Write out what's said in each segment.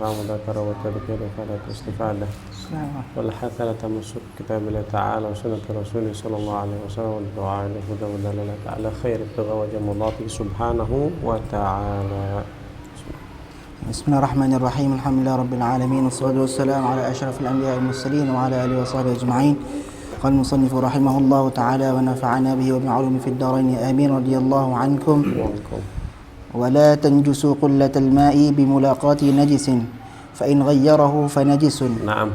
ينفع مذكرا والتذكير فائدة استفادة والحث على تمسك كتاب الله تعالى وسنة رسوله صلى الله عليه وسلم والدعاء للهدى والدلالة على خير ابتغاء وجه مضاته سبحانه وتعالى. بسم الله الرحمن الرحيم. الحمد لله رب العالمين والصلاة والسلام على أشرف الأنبياء والمرسلين وعلى آله وصحبه أجمعين. قال المصنف رحمه الله تعالى ونفعنا به وبعلومه في الدارين آمين. رضي الله عنكم. ولا تنجسوا قلة الماء بملاقاة نجس فإن غيره فنجس. نعم.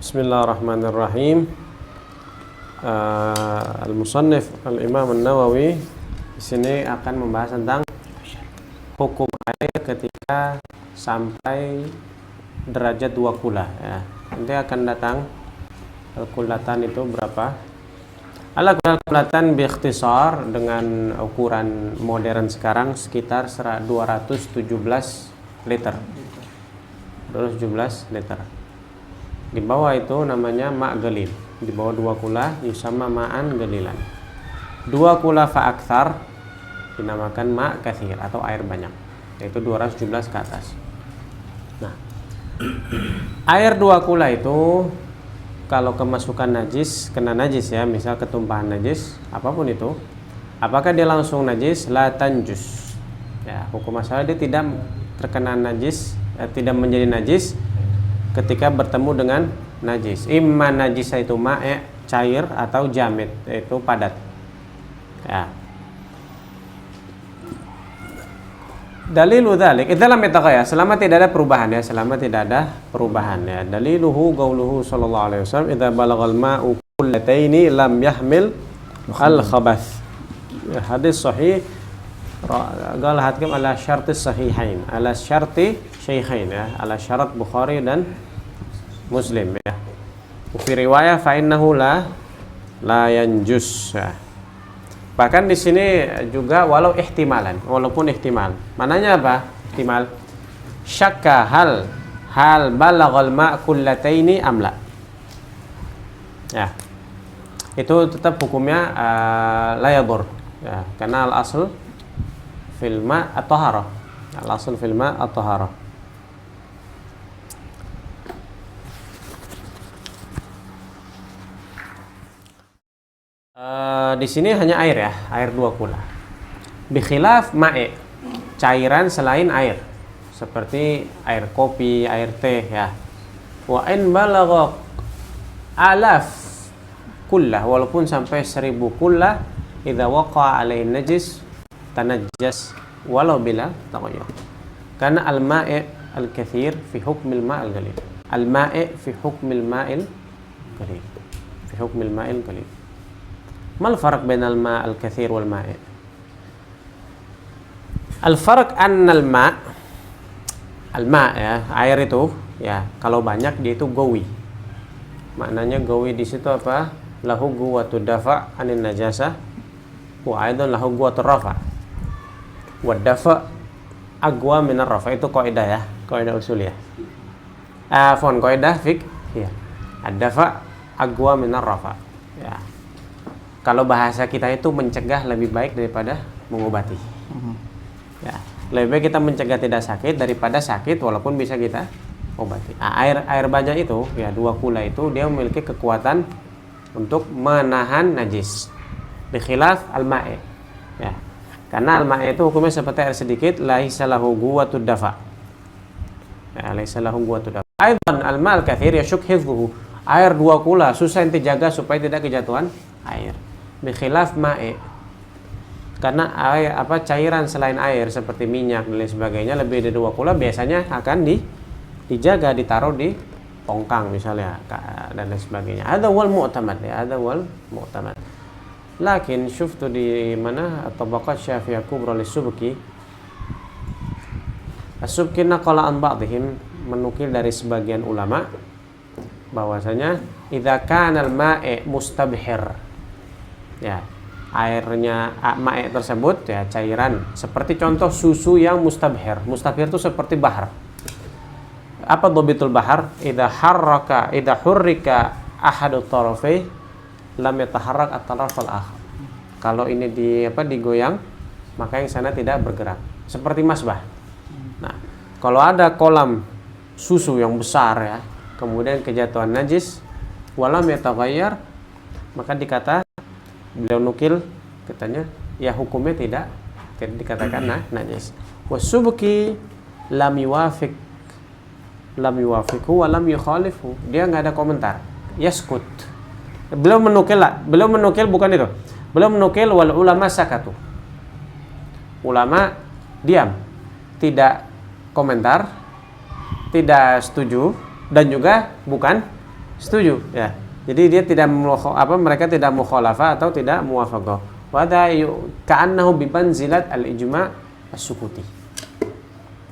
بسم الله الرحمن الرحيم. Al-Musannif Al-Imam An-Nawawi di sini akan membahas tentang hukum air ketika sampai derajat 2 kula ya. Nanti akan datang kulatan itu berapa? Kulatan biikhtisar dengan ukuran modern sekarang sekitar 217 liter. 217 liter. Di bawah itu namanya ma' galil. Di bawah 2 kula yusama ma'an galilan. 2 kula fa aktsar dinamakan ma' katsir atau air banyak, yaitu 217 ke atas. Nah, air 2 kula itu kalau kemasukan najis, kena najis ya, misal ketumpahan najis, apapun itu, apakah dia langsung najis? La tanjus. Ya, hukum asalnya dia tidak terkena najis, tidak menjadi najis ketika bertemu dengan najis. Imma najis itu ma' cair atau jamid, yaitu padat. Ya. Dalilu dzalik idza lam yataghayyar, selama tidak ada perubahan ya, selama tidak ada perubahan ya. Daliluhu qauluhu sallallahu alaihi wasallam idza balagal ma'u qullataini lam yahmil al khabath. Ya, hadis sahih qala hakim ala syartis sahihain, ala syarti syaikhain ya, ala syarat Bukhari dan Muslim ya. Fi riwayah fa innahu la yanjus ya. Bahkan di sini juga walaupun ihtimal. Mananya apa? Ihtimal. Syakka hal balagal ma' kullataini amla. Ya. Itu tetap hukumnya la yadur. Ya, karena al-asl fil ma' at-taharah. Al-asl fil ma' at-taharah. Di sini hanya air ya, air 2 kula. Bikhilaf ma'i, cairan selain air, seperti air kopi, air teh ya. Wa in balagha alaf kullah, walaupun sampai 1000 kullah, idza waqa'a alaihi najis tanajjas walau bila taghayyur. Karena al-ma'i al-katsir fi hukmil ma'il qalil. Al-ma'i fi hukmil ma'il qalil. Fi hukmil ma'il qalil. Mal farq bainal ma' al-katsir wal ma'i? Al-farq anna al-ma' ya, air itu ya, kalau banyak dia itu gawi. Maknanya gawi di situ apa? Lahu quwwatu dafa' anin najasah wa aidan lahu quwwatu rafa'. Wa dafa' aqwa min ar-rafa', itu kaidah ya, kaidah usul ya. Kaidah fiqh ya. Ad-dafa' aqwa min ar-rafa'. Ya. Kalau bahasa kita itu mencegah lebih baik daripada mengobati. Ya, lebih baik kita mencegah tidak sakit daripada sakit walaupun bisa kita obati. Air banyak itu ya, 2 kula itu dia memiliki kekuatan untuk menahan najis. Bikhilaf al-ma'i. Ya. Karena al-ma'i itu hukumnya seperti air sedikit, laisa lahu quwwatud dafa. Ya, laisa lahu quwwatud dafa. Aidan al-ma'al katsir yashuk hifdhuhu. Air 2 kula susah ente jaga supaya tidak kejatuhan air. Bikhilaf ma'i, karena air cairan selain air seperti minyak dan lain sebagainya lebih dari 2 kula biasanya akan dijaga, ditaruh di tongkang misalnya dan lain sebagainya. Ada wal mu'tamad ya, ada wal mu'tamad. Lakin syuftu di mana tabaqat Syafi'iyah kubra lis-Subki. As-Subki naqala an ba'dihim, menukil dari sebagian ulama bahwasanya idza kana al-ma'i mustabhir. Ya, airnya ma'i tersebut ya, cairan seperti contoh susu yang mustabhir. Mustabhir itu seperti bahar. Apa dhabitul bahar? Idza hurrika ahadut tarafai lam yataharrak at-taraf al-akhar. Kalau ini digoyang, maka yang sana tidak bergerak. Seperti masbah. Nah, kalau ada kolam susu yang besar ya, kemudian kejatuhan najis, walam yataghayyar, maka beliau nukil katanya ya hukumnya tidak dikatakan najis. Wasubki lam yuwafiqhu wa lam yukhalifu, dia nggak ada komentar, yaskut. Beliau menukil bukan itu. Beliau menukil wal ulama sakatu. Ulama diam, tidak komentar, tidak setuju dan juga bukan setuju ya. Jadi dia tidak mereka tidak mukhalafah atau tidak muwafaqah. Wa da ka'annahu bi manzilat al-ijma' as-sukuti.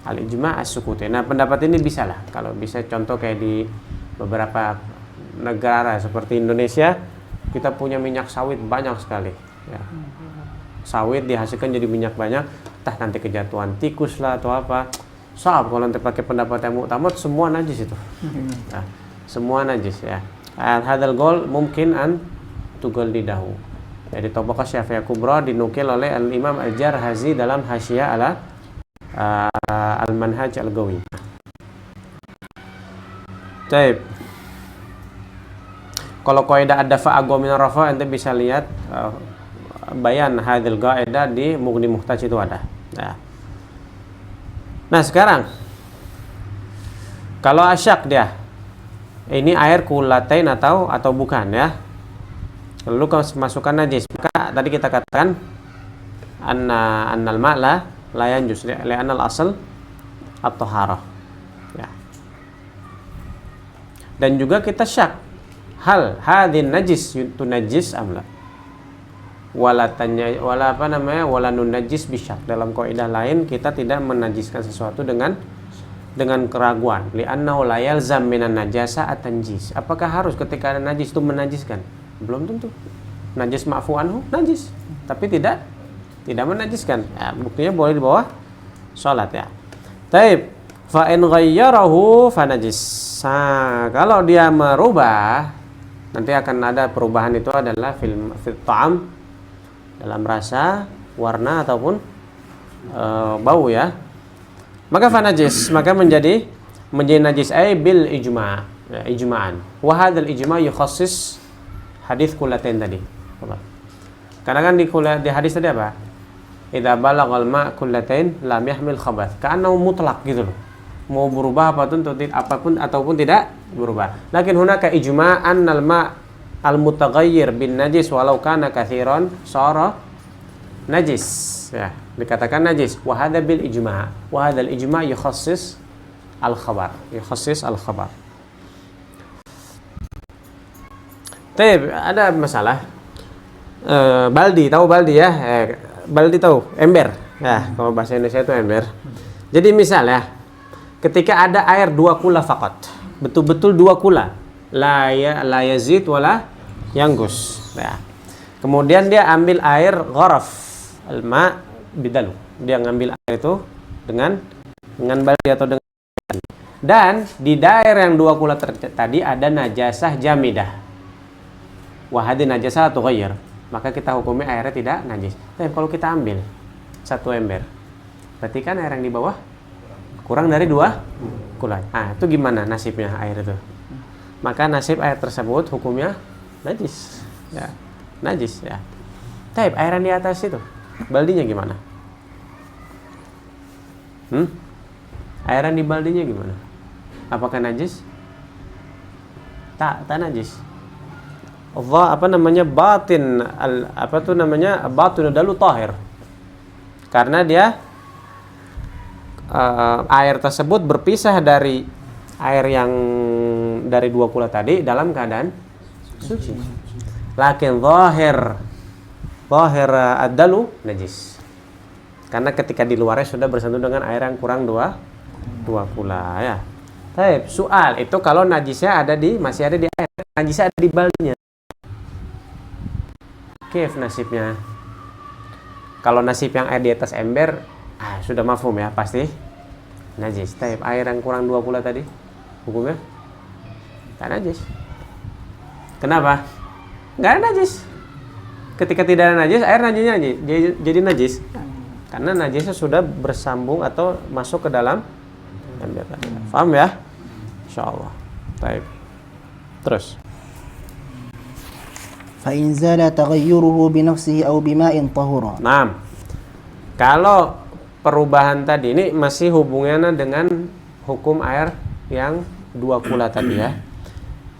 Al-ijma' as-sukuti. Nah, pendapat ini bisa lah kalau bisa contoh kayak di beberapa negara seperti Indonesia, kita punya minyak sawit banyak sekali ya. Sawit dihasilkan jadi minyak banyak, entah nanti kejatuhan tikus lah atau apa. Kalau nanti pakai pendapat yang mu'tamad, semua najis itu. Nah, semua najis ya. Al-hadal gol mungkin an tugal didahu. Jadi Tabaqah Syafi'iyah Kubra dinukil oleh Al-Imam Al-Jarhazi dalam Hasyiah ala Al-Manhaj Al-Gawi. Baik. Kalau kaidah ad-dafa' aqwa min ar-rafa' ente bisa lihat bayan hadil qaidah di Mughni Muhtaj itu ada. Nah, sekarang kalau asyak dia ini air kulatain atau bukan ya. Lalu kalau masukkan najis, maka tadi kita katakan annal ma'la la yanjus li'anna al-asl at-taharah. Ya. Dan juga kita syak hal hadin najis tunajis amla. Wala nun najis bisyak. Dalam kaidah lain kita tidak menajiskan sesuatu dengan keraguan. Li'annahu la yalzam minan najasa at-tanjis. Apakah harus ketika ada najis itu menajiskan? Belum tentu. Najis ma'fu anhu najis, tapi tidak menajiskan. Ya, buktinya boleh di bawah salat ya. Taib. Fa in ghayyarahu fa najis. Kalau dia merubah, nanti akan ada perubahan itu adalah fil ta'am, dalam rasa, warna ataupun bau ya. Maka fa najis, maka menjadi najis bil ijma', ya, ijma'an. Wa hadzal ijma' yukhassis hadis kulatain tadi. Karena kan di hadis tadi apa? Idza balaghal ma' kulatain lam yahmil khabath. Ka'annahu mutlaq gitu loh. Mau berubah apapun ataupun tidak berubah. Lakin hunaka ijma' annal ma' al-mutaghayyir bin najis walau kana katsiran sara najis. Ya, dikatakan najis. Wa hadza bil ijma'. Wa hadzal ijma' yukhassis al-khabar. Tapi ada masalah. Baldi, tahu baldi ya? Baldi tahu, ember. Ya, kalau bahasa Indonesia itu ember. Jadi misalnya ketika ada air 2 kula faqat. Betul-betul 2 kula. La yazid wala yanggus. Ya. Kemudian dia ambil air gharaf, al-ma bidalu. Dia ngambil air itu dengan baldi atau dengan, dan di daerah yang 2 kula tadi ada najasah jamidah. Wahadi najasah atau ghayyar, maka kita hukumnya airnya tidak najis. Tapi kalau kita ambil 1 ember, berarti kan air yang di bawah kurang dari 2 kula. Itu gimana nasibnya air itu? Maka nasib air tersebut hukumnya najis. Ya, najis ya. Tapi air yang di atas itu, baldinya gimana? Air yang di baldinya gimana? Apakah najis? Tak najis. Batin dalu tahir, karena dia air tersebut berpisah dari air yang dari 2 kula tadi dalam keadaan suci. Lakin zahir ad-dalu najis, karena ketika di luarnya sudah bersentuh dengan air yang kurang 2 kula ya. Baik, soal itu kalau najisnya masih ada di air, najisnya ada di baldinya. Kif nasibnya. Kalau nasib yang air di atas ember, sudah mafhum ya, pasti najis. Tapi air yang kurang 2 kula tadi, hukumnya tak najis. Kenapa? Nggak ada najis. Ketika tidak ada najis, air najisnya jadi najis. Karena najisnya sudah bersambung atau masuk ke dalam ember. Paham ya? Insyaallah. Baik. Terus. فإن زال تغيره بنفسه أو بماء طهورا. Nah, kalau perubahan tadi ini masih hubungannya dengan hukum air yang dua kula tadi ya.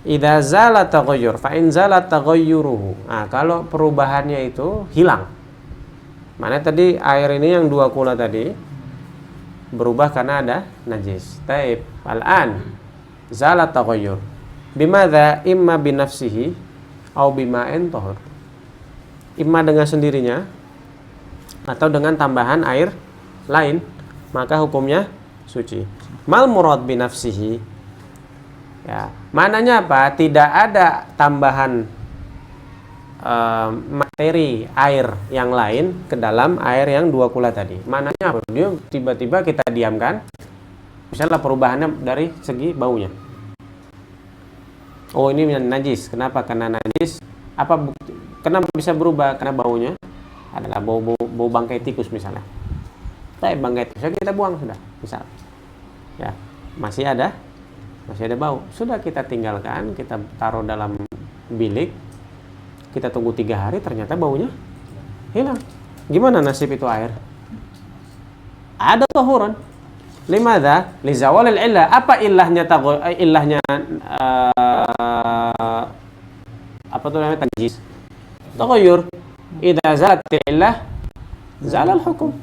Idza zala taghayyur fa in zala taghayyuruhu. Nah, kalau perubahannya itu hilang. Mana tadi air ini yang dua kula tadi berubah karena ada najis. Taib. Al-an zala taghayyur. Bimadza imma binafsihi au bima'in tahur. Imma dengan sendirinya atau dengan tambahan air lain, maka hukumnya suci. Mal murad binafsihi, ya, maknanya apa? Tidak ada tambahan materi air yang lain ke dalam air yang dua kula tadi. Maknanya apa? Dia tiba-tiba kita diamkan, misalnya perubahannya dari segi baunya. Oh, ini najis. Kenapa? Karena najis. Apa bukti? Kenapa bisa berubah? Karena baunya adalah bau bangkai tikus misalnya. Tapi bangkai tikus kita buang sudah, misal. Ya, masih ada bau. Sudah kita tinggalkan, kita taruh dalam bilik. Kita tunggu 3 hari, ternyata baunya hilang. Gimana nasib itu air? Ada tahuran. Limadha? Li zawalil illah. Apa illahnya apa tuh namanya tajis? Taghayyur. Idza zalat illah zala al-hukm.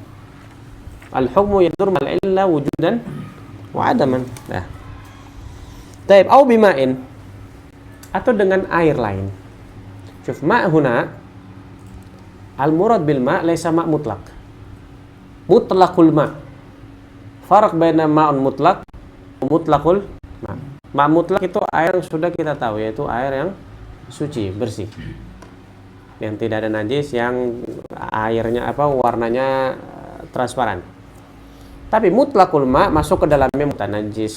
Al-hukmu yadur mal illah wujudan wa adaman. Nah. Taib au bima'in, atau dengan air lain. Syuf ma' huna al-murad bil ma' laysa ma' mutlaq. Mutlaqul ma'. Farq baina ma'un mutlaq wa mutlaqul ma'. Ma' mutlaq itu air yang sudah kita tahu, yaitu air yang suci, bersih. Yang tidak ada najis, yang airnya warnanya transparan. Tapi mutlaqul ma' masuk ke dalamnya mutanajjis,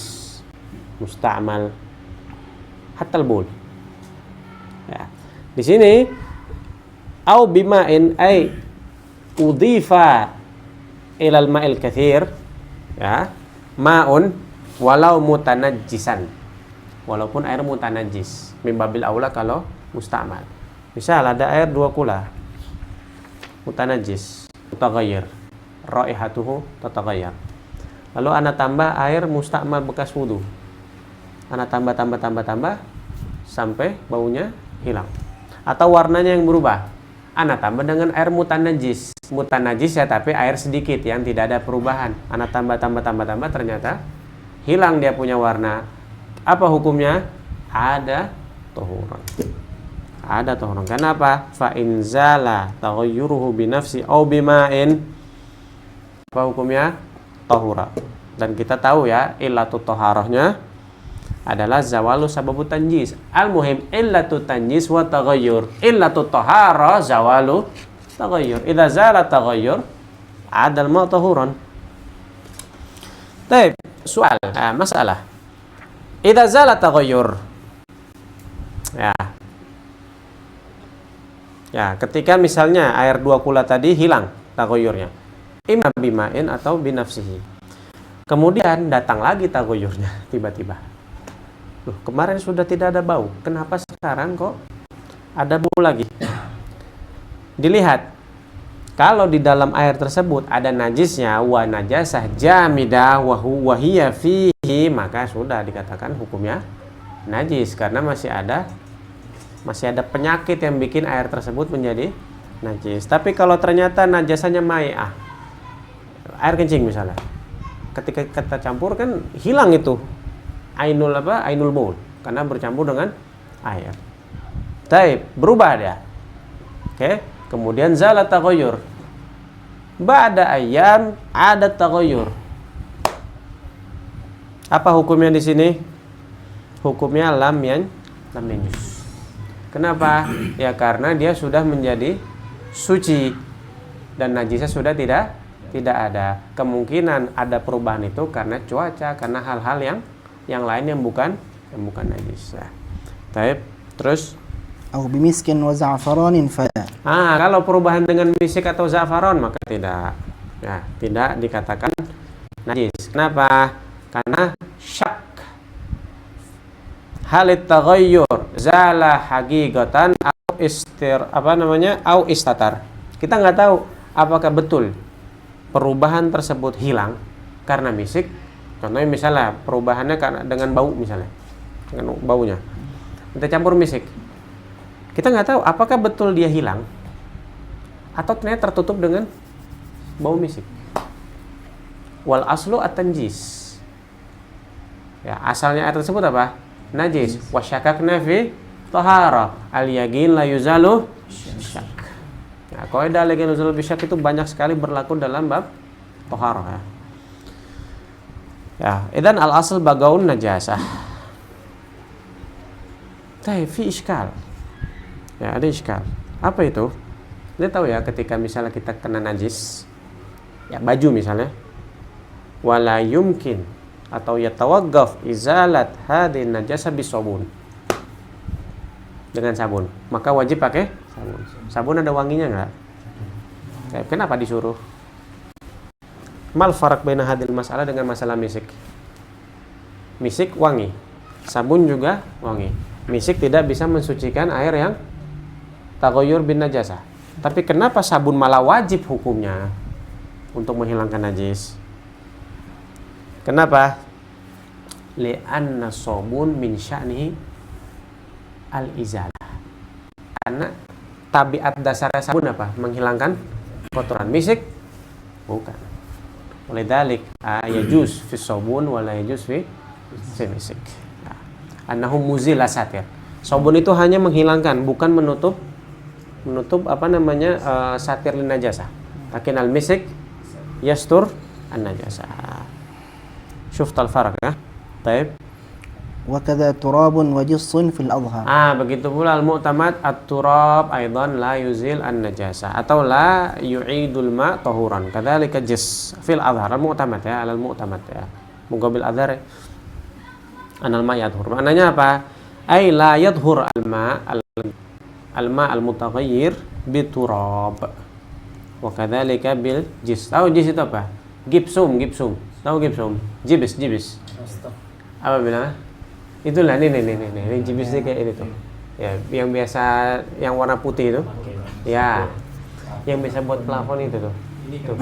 musta'mal, hatta al-bul. Ya. Di sini au bima'in ay udhifa ila al-ma'il katsir, ya, ma'un walau mutanajjisan, walaupun air mutanajjis, mimbabil aula kalau musta'mal. Misal ada air 2 kula mutanajjis, mutaghayyir, raihatuhu tataghayyar. Lalu ana tambah air musta'mal bekas wudu. Ana tambah sampai baunya hilang atau warnanya yang berubah. Ana tambah dengan air mutanajjis ya, tapi air sedikit yang tidak ada perubahan. Ana tambah ternyata hilang dia punya warna. Apa hukumnya? Ada tahuran. Kenapa? Fa in zala taghayyuruhu bi nafsi au bima'in. Apa hukumnya? Tahura. Dan kita tahu ya, illatut taharahnya adalah zawalu sababut tanjis. Al-muhim illatut tanjis wa taghayyur. Illatut taharah zawalu taghayyur. Idza zala taghayyur adal ma tahuran. Baik, soal, masalah. Idza zala taghayyur. Ya, ketika misalnya air 2 kula tadi hilang taghayyurnya. Imma bima'in atau binafsihi. Kemudian datang lagi taghayyurnya tiba-tiba. Loh, kemarin sudah tidak ada bau, kenapa sekarang kok ada bau lagi? Dilihat, kalau di dalam air tersebut ada najisnya, wa najasah jamidah wa hiya fihi, maka sudah dikatakan hukumnya najis karena masih ada penyakit yang bikin air tersebut menjadi najis. Tapi kalau ternyata najasanya mai'ah, air kencing misalnya, ketika kita campur kan hilang itu ainul baul karena bercampur dengan air. Taib, berubah dia. Oke, kemudian zalat taghayyur. Ba'da ayyam ada taghayyur. Apa hukumnya di sini? Hukumnya lam yanjus. Kenapa? Ya karena dia sudah menjadi suci dan najisnya sudah tidak ada. Kemungkinan ada perubahan itu karena cuaca, karena hal-hal yang lain yang bukan najis. Baik, terus Au bimiskin wa za'faranin fala. kalau perubahan dengan misik atau za'faron maka tidak. Ya, tidak dikatakan najis. Kenapa? Karena syak halit taghayyur zala haqiqatan au istatar. Kita nggak tahu apakah betul perubahan tersebut hilang karena misik. Contohnya misalnya perubahannya karena dengan bau, misalnya dengan baunya kita campur misik, kita nggak tahu apakah betul dia hilang atau ternyata tertutup dengan bau misik. Wal aslu at-tanjis, ya asalnya air tersebut apa? Najis. Wasyakakna fi tahara al yaqin la yuzalu syak. Nah, kaidah la yuzalu bisyak itu banyak sekali berlaku dalam bab taharah, ya. Ya, idan al-asl bagaun najasah. Tapi fi iskal. Ya, ada iskal. Apa itu? Kita tahu ya, ketika misalnya kita kena najis, ya baju misalnya, wala yumkin atau yatawaggaf izalat hadin najasa bisabun, dengan sabun, maka wajib pakai sabun. Sabun ada wanginya enggak? Kenapa disuruh? Mal farak baina hadil masalah dengan masalah misik. Misik wangi, sabun juga wangi. Misik tidak bisa mensucikan air yang taghayyur bin najasah. Tapi kenapa sabun malah wajib hukumnya untuk menghilangkan najis? Kenapa? Li'anna sabun min sya'nihi al-izalah. Karena tabiat dasarnya sabun apa? Menghilangkan kotoran. Misik bukan. Oleh dalik yajuz fi sabun wa la yajuz fi misik. Annahu muzil asatir. Sabun itu hanya menghilangkan, bukan menutup satir lin najasah. Lakin al misik yastur an najasah. Syuft al farq, ya. Baik. Wa kadza turabun wa jissun fil adhar. Begitu pula al-mu'tamad at-turab aidan la yuzil an-najasa atau la yu'idul ma tahuran. Kadzalika jis fil adhar al-mu'tamad, ya, al-mu'tamad, ya. Muqabil adhar anal ma yadhur. Maknanya apa? Ai la yadhur al-ma al-mutaghayyir biturab. Wa kadzalika bil jis. Tahu jis itu apa? Gipsum. Tahu gipsum? Jibis. Apa bilangnya? Itulah ini jibis kayak ini tuh. Ya, yang biasa yang warna putih itu. Ya. Yang biasa buat plafon itu tuh. Tuh.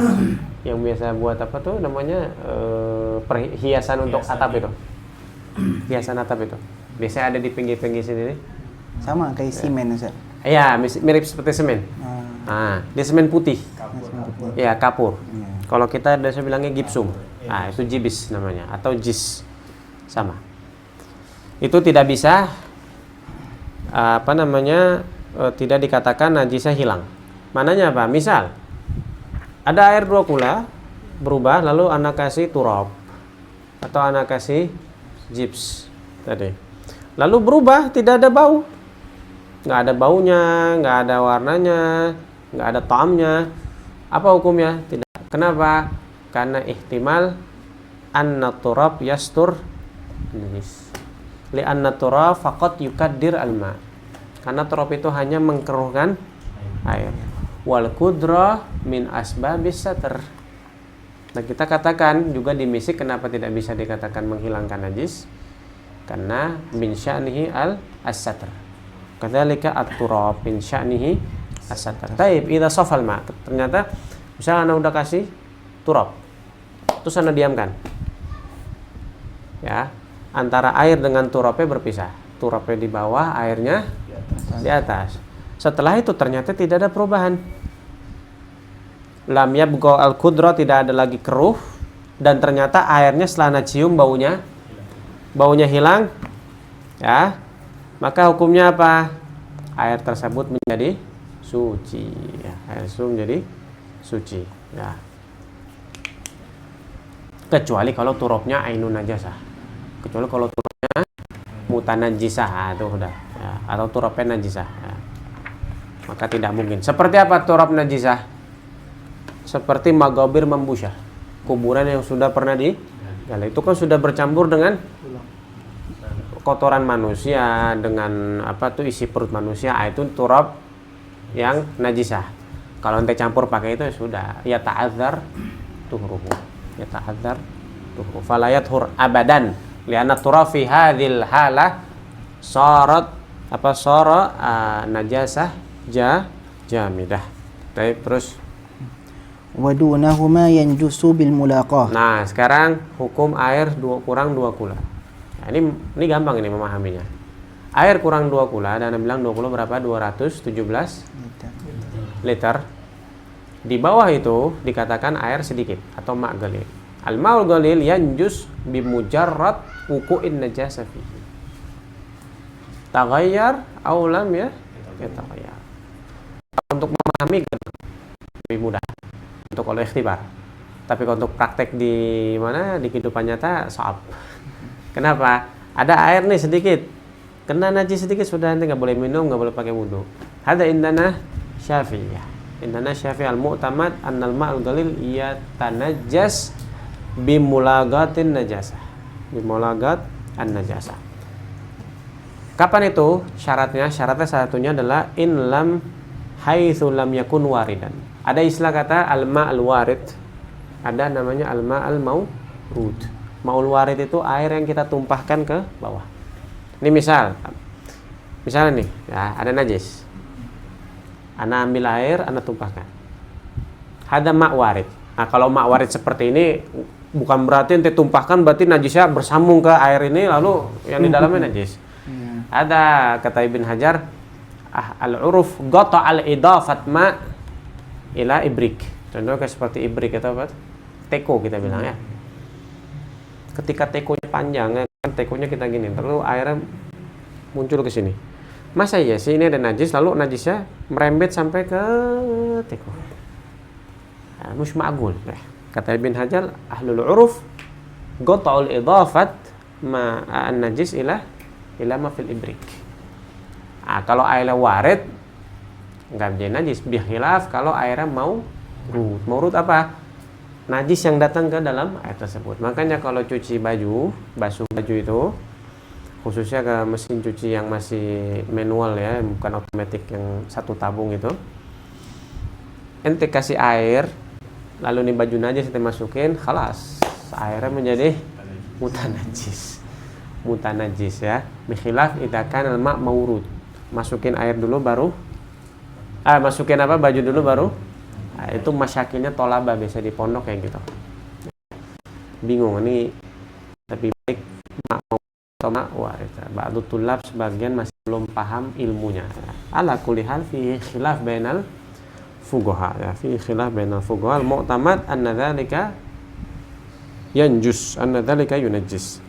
Yang biasa buat apa tuh namanya? Perhiasan untuk atap itu. Hiasan atap itu. Biasanya ada di pinggir-pinggir sini. Sama kayak semen, Ustaz. Iya, mirip seperti semen. Dia semen putih. Ya, kapur. Kalau kita biasa bilangnya gipsum. Itu jibis namanya atau jis. Sama. Itu tidak bisa tidak dikatakan najisnya hilang. Mananya apa? Misal ada air 2 kula berubah, lalu anak kasih turab atau anak kasih gips tadi, lalu berubah, tidak ada bau, nggak ada baunya, nggak ada warnanya, nggak ada ta'amnya, apa hukumnya? Tidak. Kenapa? Karena ihtimal anna turab yastur najis. Li'anna turab faqat yukaddir al-ma. Karena turab itu hanya mengkeruhkan air. Wal qudra min asbabis satr. Nah, kita katakan juga di misik kenapa tidak bisa dikatakan menghilangkan najis? Karena min sya'nihi as-satr. Kadzalika at-turab min sya'nihi as-satr. Taib idza safal ma. Ternyata misalnya Anda udah kasih turab, terus Anda diamkan. Ya, antara air dengan turabnya berpisah. Turabnya di bawah, airnya di atas. Setelah itu ternyata tidak ada perubahan. Lam yabqa al-qudra, tidak ada lagi keruh, dan ternyata airnya setelah Anda cium baunya hilang. Ya. Maka hukumnya apa? Air tersebut menjadi suci. Ya, air tersebut menjadi suci. Ya. Kecuali kalau turabnya ainun najasah. Kecuali kalau turabnya mutanajjisah, itu udah, ya. Atau turabnya najisah, ya. Maka tidak mungkin. Seperti apa turab najisah? Seperti magabir membusyah, kuburan yang sudah pernah digali, itu kan sudah bercampur dengan kotoran manusia, dengan isi perut manusia, itu turab yang najisah. Kalau ente campur pakai itu sudah ya ta'adzar tuhruhu, fala yathur abadan. Lianna turab fi hadhil halah Sarat apa sara najasah jamidah. Baik, terus. Wa dunahuma yanjusu bil mulaqah. Nah, sekarang hukum air kurang 2 kula. Nah, ini gampang ini memahaminya. Air kurang 2 kula, dan bilang 2 kula berapa? 217 liter. Di bawah itu dikatakan air sedikit atau ma' galil. Al-ma'ul galil yanjus bimujarrad wuqu'in najasah fihi. Taghayyar aw lam yataghayyar. Untuk memahami lebih mudah untuk kalau ikhtibar. Tapi kalau untuk praktek di mana di kehidupan nyata soal. Kenapa? Ada air nih sedikit, kena najis sedikit sudah, nanti nggak boleh minum, nggak boleh pakai wudhu. Ada indana Syafi'iyah. Indana Syafi'i al-mu'tamad annal ma'al galil yatanajjas bimulagatin najasah. Bimulagat an-najasah. Kapan itu syaratnya? Syaratnya satunya adalah in lam haitsu lam yakun waridan. Ada istilah kata al-ma'al warid. Ada namanya al-ma'al mawrud. Ma'ul warid itu air yang kita tumpahkan ke bawah. Ini misalnya nih, ya, ada najis. Ana ambil air, ana tumpahkan. Ada ma' warid. Nah, kalau ma' warid seperti ini bukan berarti ente tumpahkan berarti najisnya bersambung ke air ini lalu yang di dalamnya najis. Ada kata Ibn Hajar, al-uruf ghata al-idafat ma' ila ibrik. Contohnya kayak seperti ibrik atau apa? Teko kita bilang ya. Ketika tekonya panjang, kan tekonya kita gini, lalu airnya muncul ke sini. Masa iya sih ini ada najis lalu najisnya merembet sampai ke teko? Mush ma'gul. Kata Ibn Hajar, ahlul uruf ghata al-idafat ma an-najis ila ma fil ibrik. Kalau airnya warid nggak menjadi najis, bikhilaf kalau airnya maurud apa? Najis yang datang ke dalam air tersebut. Makanya kalau cuci baju, basuh baju itu khususnya ke mesin cuci yang masih manual ya, bukan otomatis yang satu tabung itu, ente kasih air lalu nih baju najis ente masukin, khalas airnya menjadi mutanajis ya. Bikhilaf idza kana al-ma' maurud. Masukin air dulu baru masukin baju dulu baru. Nah, itu masyakinnya tolaba biasa di pondok kayak gitu. Bingung ini lebih baik atau warid. Ba'du tulab sebagian masih belum paham ilmunya. Ala kulli hal fi khilaf bainal fuqaha ya, fi khilaf bainal fuqaha. Al-mu'tamad anna dzalika yanjus, anna dzalika yunajjis.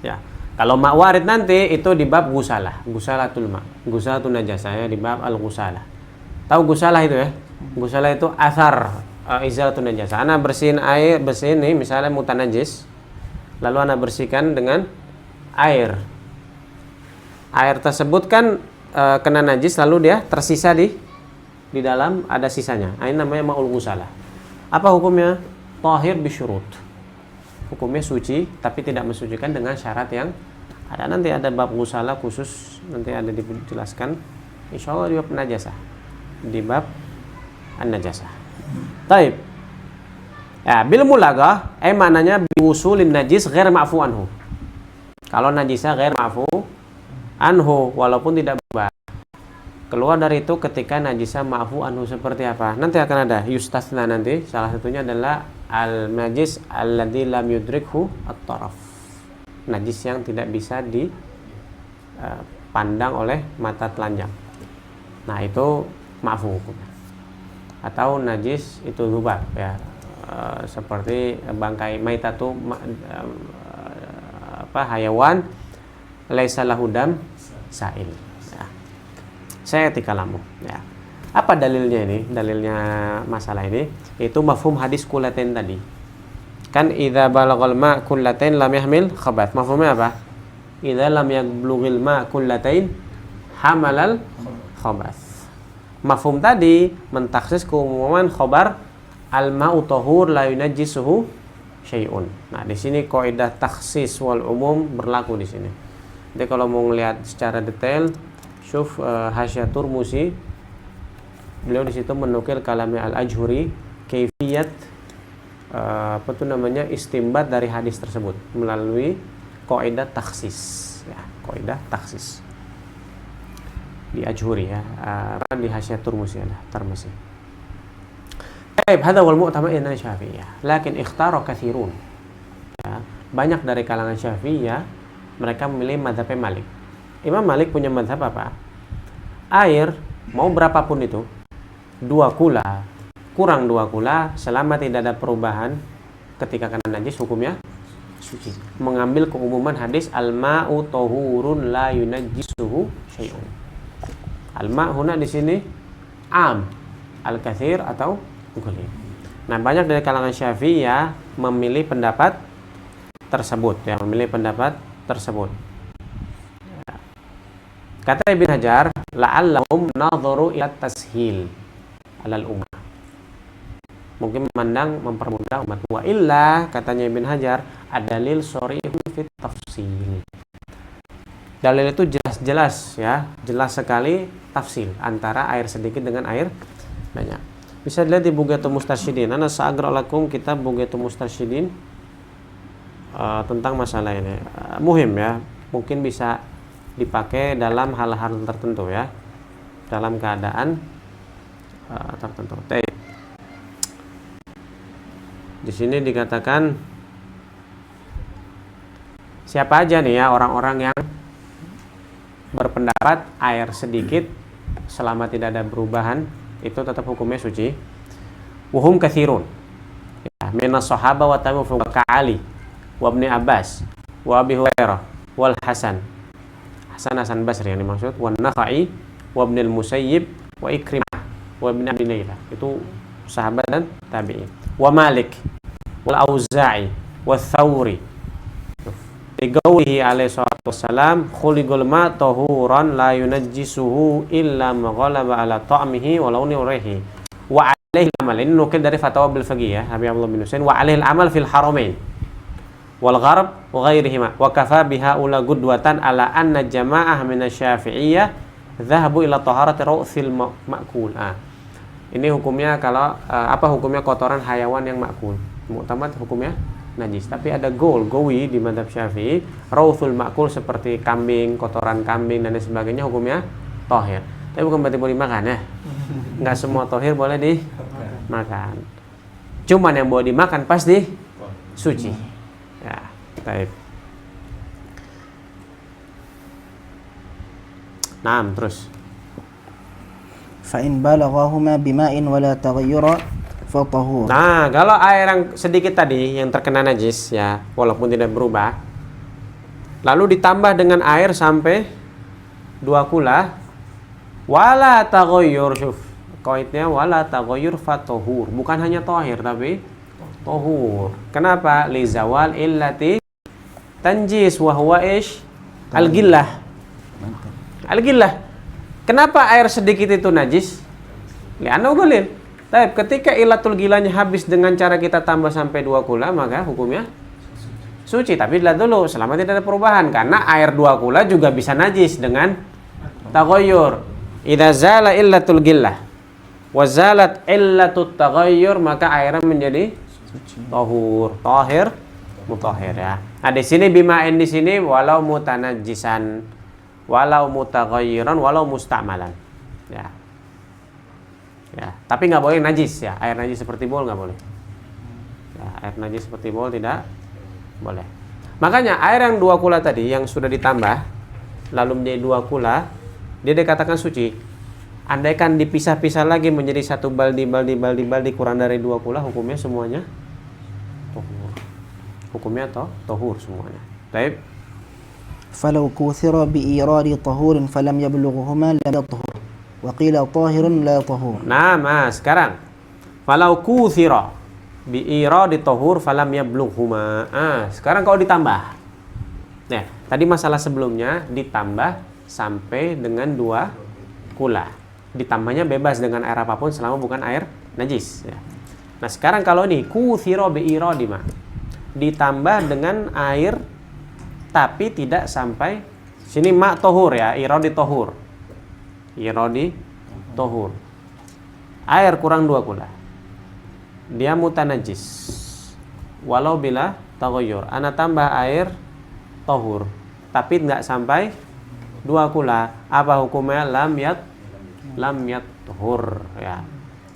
Ya. Kalau ma' warid nanti itu di bab gusalah, gusalatul ma', gusalatun najasah ya, di bab al-gusalah. Tahu gusalah itu ya? Gusalah itu athar izalatun najasah. Ana bersihin nih misalnya mutanajis, lalu ana bersihkan dengan air. Air tersebut kan kena najis lalu dia tersisa di dalam ada sisanya. Ini namanya ma'ul gusalah. Apa hukumnya? Tahir bisyurut. Hukumnya suci tapi tidak mensucikan dengan syarat yang ada. Nanti ada bab gusalah khusus, nanti ada dijelaskan insyaallah di bab najasah, di bab an-najasah. Taib. Ya, bil mulagah maknanya biwusulin najis ghair ma'fu anhu. Kalau najisnya ghair ma'fu anhu walaupun tidak berubah. Keluar dari itu ketika najisnya ma'fu anhu seperti apa? Nanti akan ada yustasna nanti. Salah satunya adalah al-najis alladzi lam yudrikhu at-taraf. Najis yang tidak bisa dipandang oleh mata telanjang. Nah, itu ma'fu hukumnya. Atau najis itu dzubab ya. Seperti bangkai maitatu hayawan laisa lahu dam sa'il ya. Saya tikalamu ya. Apa dalilnya ini? Dalilnya masalah ini itu mafhum hadis kulatain tadi. Kan idza balagal ma kullatain lam yahmil khabath. Mafhumnya apa? Idza lam yablughil ma kullatain hamalal khabath. Mafhum tadi mentaksis keumuman khabar al-ma'u tahur la yunajjisuhu syai'un. Nah, di sini kaidah takhsis wal umum berlaku di sini. Jadi kalau mau ngelihat secara detail, syuf Hasyatur Musi, beliau di situ menukil kalamnya Al-Ajhuri, kaifiyat istimbat dari hadis tersebut melalui kaidah taksis ya, kaidah taksis di Ajhuri ya, di Hasyiah Turmusi ada Tarmasi. Baik, hadza wal mu'tamad inda Syafi'iyah, lakin ikhtara katsirun. Ya, banyak dari kalangan Syafi'iyah mereka memilih mazhab Malik. Imam Malik punya mazhab apa? Air mau berapapun itu, 2 kula, kurang 2 kula, selama tidak ada perubahan ketika kena najis, hukumnya suci. Mengambil keumuman hadis al-ma'u tahurun la yunajjisuhu syai'un. Al-ma' huna di sini am, al-katsir atau qalil. Nah, banyak dari kalangan Syafi'iyah memilih pendapat tersebut ya, memilih pendapat tersebut. Kata Ibn Hajar, la'allahum nadharu ila tashil alal ummah. Mungkin memandang mempermudah umat. Wa illa, katanya Ibn Hajar, adalil sharihun fit tafsil. Dalil itu jelas-jelas ya, jelas sekali tafsil antara air sedikit dengan air banyak. Bisa dilihat di Bughatul Mustarsyidin. Ana sa'agra lakum kitab Bughatul Mustarsyidin tentang masalah ini. Muhim ya, mungkin bisa dipakai dalam hal-hal tertentu ya, dalam keadaan tertentu. Di sini dikatakan siapa aja nih ya orang-orang yang berpendapat air sedikit selama tidak ada perubahan itu tetap hukumnya suci. Wuhum katsirun. Ya, minas sahaba wa tabi'in ka'ali wa Ibnu Abbas wa Abi Hurairah wal Hasan Basri yang dimaksud, wa Nakhai wa Ibnu al-Musayyib wa Ikrimah wa Ibnu Abi Layla. Itu sahabat dan tabi'in. Wa Malik wal Auza'i wa Thawri biqaulihi alaihi salatu wassalam khuliqal ma tahuran la yunajjisuhu illa ma ghalaba ala ta'mihi wa launi urihi wa alaihi amal. Ini nukil dari fatwa bil faqih ya, Habib Abdullah bin Husain. Wa alaihi amal fil haramain wal gharb wa ghairihima wa kafa biha ula gudwatan ala anna jamaah min asy-syafi'iyyah dhahabu ila taharati ra'sil ma'kul. Ini hukumnya kalau apa hukumnya kotoran hayawan yang makul. Mu'tamad hukumnya najis. Tapi ada gowi di mazhab Syafi'i, rauthul makul seperti kambing, kotoran kambing dan lain sebagainya hukumnya tohir. Tapi bukan berarti boleh dimakan ya. Enggak semua tohir boleh dimakan. Cuman yang boleh dimakan pasti suci. Ya, baik. Nah, terus. فإن بلغهما بماء ولا تغير فطهور. Nah, kalau air yang sedikit tadi yang terkena najis ya, walaupun tidak berubah, lalu ditambah dengan air sampai 2 kula, wala taghayyur, syuf. Qaidnya wala taghayyur fatohur, bukan hanya tohir tapi tohur. Kenapa? Li zawal illati tanjis wa huwa ish al-gillah. Al-gillah. Kenapa air sedikit itu najis? Li'annahu qalil. Tapi ketika ilatul gilanya habis dengan cara kita tambah sampai 2 kula, maka hukumnya suci. Tapi lihat dulu selama tidak ada perubahan, karena air 2 kula juga bisa najis dengan taghayyur. Idza zala illatul gillah wa zalat illatut taghayyur, maka airnya menjadi tahur, tahir, mutahhir ya. Nah, di sini bima'in di sini walau mutanajjisan, walau mutaghayyiran, walau musta'malan. Ya. Ya, tapi nggak boleh najis ya. Air najis seperti bol nggak boleh. Ya, air najis seperti bol tidak boleh. Makanya air yang 2 kula tadi yang sudah ditambah lalu menjadi 2 kula, dia dikatakan suci. Andaikan dipisah-pisah lagi menjadi 1 baldi kurang dari 2 kula, hukumnya semuanya tohur. Hukumnya tohur semuanya. Baik. فلو كوثر بإيراد طهور فلم يبلغهما لم يطهر وقيل طاهر لا طهور. Nah, Mas, sekarang falau kuthira bi iradi tahur falam yablughuma. Sekarang kalau ditambah. Nah, tadi masalah sebelumnya ditambah sampai dengan 2 kula. Ditambahnya bebas dengan air apapun selama bukan air najis ya. Nah, sekarang kalau ini kuthira bi iradi mah ditambah dengan air tapi tidak sampai sini mak tohur ya, iradi tohur. Iradi tohur. Air kurang 2 kula. Dia mutanajis. Walau bila taghayyur. Ana tambah air tohur, tapi nggak sampai 2 kula. Apa hukumnya? Lam yathur ya.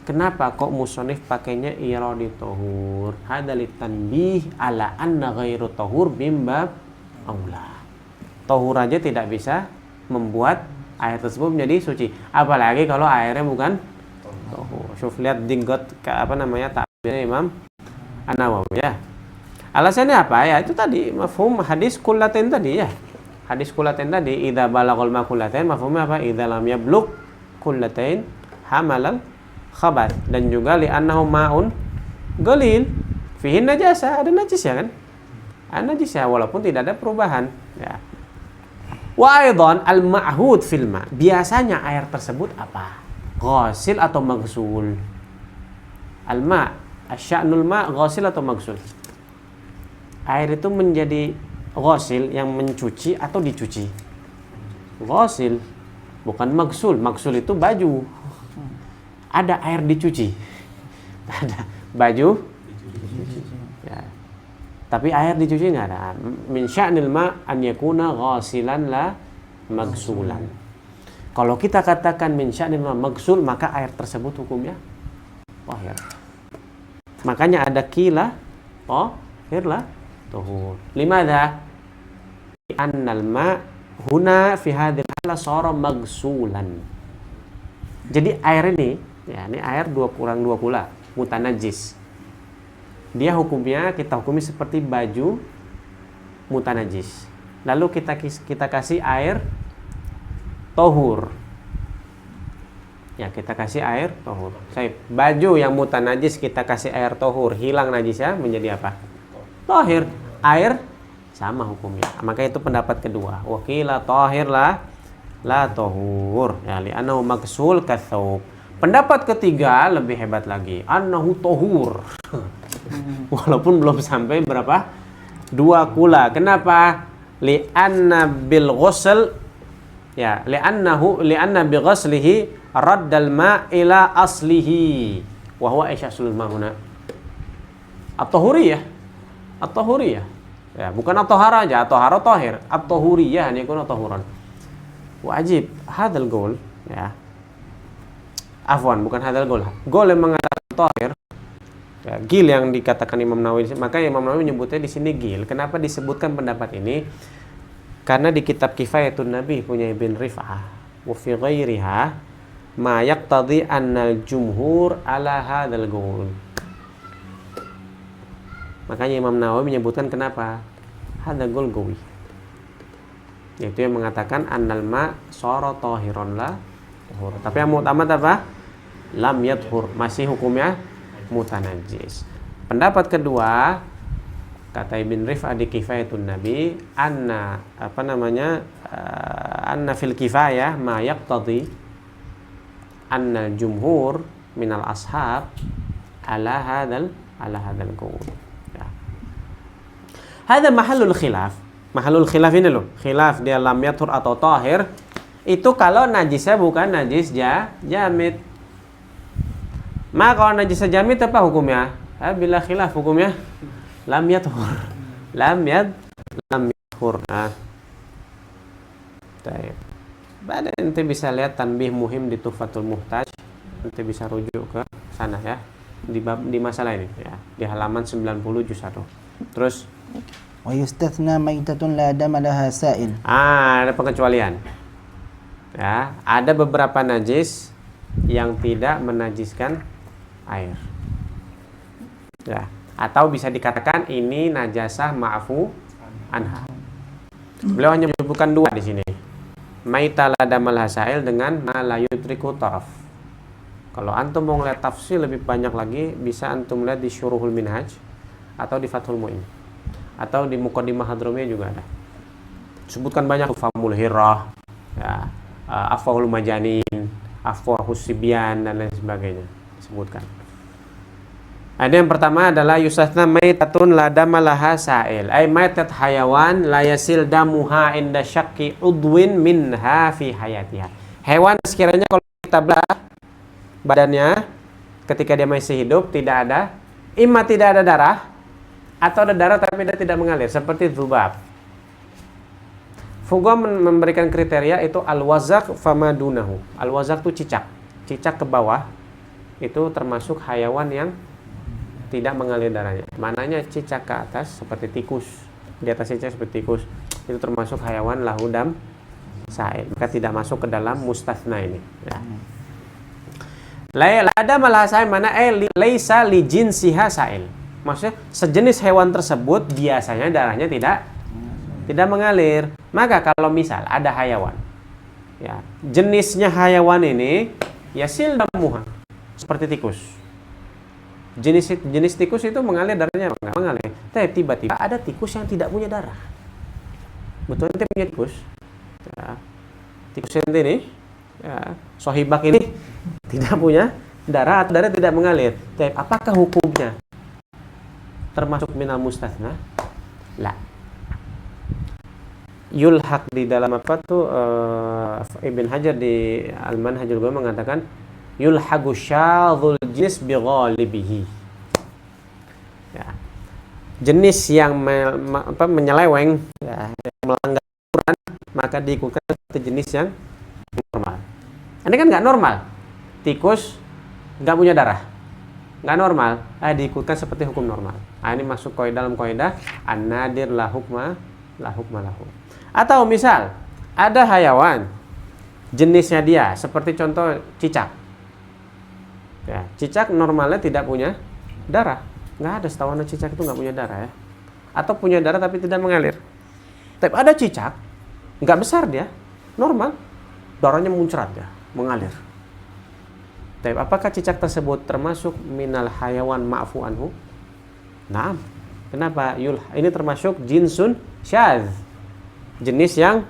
Kenapa kok musonif pakainya iradi tohur? Hada litanbih ala anna ghairu tohur bimbab aula. Tohur aja tidak bisa membuat air tersebut menjadi suci, apalagi kalau airnya bukan tohur. Syuf, lihat dinggot apa namanya takbirnya Imam An-Nawawi ya. Alasannya apa ya? Itu tadi mafhum hadis kullatain tadi ya. Hadis kullatain tadi, idza balaghal ma kullatain, mafhumnya apa? Idza lam yablugh kullatain hamalal khabar. Dan juga li'annahu ma'un qalil fihi najasa, ada najis ya kan? Ada najis ya, walaupun tidak ada perubahan ya. Wa aidan al-ma'hud fil ma', biasanya air tersebut apa? Ghasil atau maghsul? Al-ma', asya'nul ma' ghasil atau maghsul? Air itu menjadi ghasil, yang mencuci atau dicuci? Ghasil, bukan maghsul. Maghsul itu baju. Ada air dicuci, ada baju ya. Tapi air dicuci nggak ada. Min sya'nil ma' an yakuna ghasilan la maghsulan. Kalau kita katakan min sya'nil ma' maghsul, maka air tersebut hukumnya tahir. Makanya ada kila tahir la tuhur. Limadha? Annal ma' huna fi hadhil hala sara maghsulan. Jadi air ini ya, ini air 2 kurang 2 kula, mutanajis. Dia hukumnya kita hukumi seperti baju mutanajis. Lalu kita kasih air tohur. Ya, kita kasih air tohur. Baju yang mutanajis kita kasih air tohur, hilang najisnya, menjadi apa? Tohir. Air sama hukumnya. Maka itu pendapat kedua. Wakila tohir la tohur. Ya, li'annahu maghsul kathawb. Pendapat ketiga lebih hebat lagi, annahu tohur. Walaupun belum sampai berapa? 2 kula. Kenapa? Li'anna bil ghusl ya, li'anna bi ghuslihi raddal ma' ila aslihi wa huwa isyasul ma'una. At-tahuriyah. At-tahuriyah. Ya, bukan at-tahara aja, at-tahara tahir. At-tahuriyah ini kuna tahuran. Wajib hadal qaul ya. Afwan, bukan hadal gol. Gol yang mengatakan tahir, ya, gil yang dikatakan Imam Nawawi. Maka Imam Nawawi menyebutnya di sini gil. Kenapa disebutkan pendapat ini? Karena di kitab Kifayatun Nabi punya Ibn Rif'ah, wa fi ghairiha ma yaqtadi annal jumhur ala hadal gol. Makanya Imam Nawawi menyebutkan kenapa? Hadal gol gawi. Yaitu yang mengatakan annal ma sara tahiron la. Tapi yang utama apa? Lam yathur, masih hukumnya mutanajis. Pendapat kedua, kata Ibn Rif'ah di Kifayatun Nabi, anna fil kifayah ma yaqtadi anna jumhur minal ashab ala hadal qaul. Ya. Hadha mahallul khilaf. Mahallul khilaf ini loh. Khilaf dia lam yathur atau tahir. Itu kalau najisnya bukan najis jamid. Maka kalau najisnya jamid apa hukumnya? Bila khilaf hukumnya lam yathur. Lam yathur. Nah. Baik. Badan nanti bisa lihat tanbih muhim di Tuhfatul Muhtaj. Nanti bisa rujuk ke sana ya. Di masalah ini ya. Di halaman 90 juz 1. Terus wa yustathna maitatun la dama laha sa'il. Ada pengecualian. Ya, ada beberapa najis yang tidak menajiskan air. Ya, atau bisa dikatakan ini najasah ma'fu anha. Beliau hanya menyebutkan 2 di sini. Maitala damal hasail dengan ma la yudriku taraf. Kalau antum mau lihat tafsir lebih banyak lagi, bisa antum lihat di Syuruhul Minhaj atau di Fathul Mu'in atau di Muqaddimah Hadramiyah juga ada. Sebutkan banyak Famul Hirah, ya. Afwahul Majanin, Afwahus Sibyan dan lain sebagainya disebutkan. Ada yang pertama adalah yusatna maitatun la dama laha sa'il. Ay maitat hayawan la yasil damuha inda syakki udwin minha fi hayatiha. Hewan sekiranya kalau kita belah badannya ketika dia masih hidup tidak ada, imma tidak ada darah atau ada darah tapi dia tidak mengalir, seperti dzubab. Fuqaha memberikan kriteria itu al-wazaq famadunahu. Al-wazaq itu cicak. Cicak ke bawah itu termasuk hayawan yang tidak mengalir darahnya. Maknanya cicak ke atas seperti tikus. Di atas cicak seperti tikus. Itu termasuk hayawan lahu dam sa'il. Maka tidak masuk ke dalam mustatsna ini. Ya. La ada malah sa'il mana laisa li jinsiha sa'il. Maksudnya sejenis hewan tersebut biasanya darahnya tidak mengalir. Maka kalau misal ada hayawan, ya, jenisnya hayawan ini yasil damuha seperti tikus. Jenis tikus itu mengalir darahnya enggak mengalir. Tapi tiba-tiba ada tikus yang tidak punya darah. Betul ente punya tikus? Ya. Tikus ente ini, ya, sohibak ini tidak punya darah atau darah tidak mengalir. Tapi apakah hukumnya termasuk minal mustatsna? La. Yulhaq di dalam apa tuh Ibn Hajar di Al-Manhajul Ghalibi mengatakan yulhaqu syadzul jins bi ghalibihi. Ya. Jenis yang menyeleweng, ya, yang melanggar aturan, maka diikutkan ke jenis yang normal. Ini kan nggak normal. Tikus nggak punya darah, nggak normal. Diikutkan seperti hukum normal. Ini masuk dalam kaidah an-nadir la hukma lahu. Atau misal ada hayawan jenisnya dia seperti contoh cicak. Ya, cicak normalnya tidak punya darah. Nggak ada, setahu anak cicak itu nggak punya darah ya. Atau punya darah tapi tidak mengalir. Tapi ada cicak nggak besar dia, normal, darahnya muncrat ya, mengalir. Tapi apakah cicak tersebut termasuk minal hayawan ma'fu anhu? Naam. Kenapa? Ini termasuk jinsun syadz. Jenis yang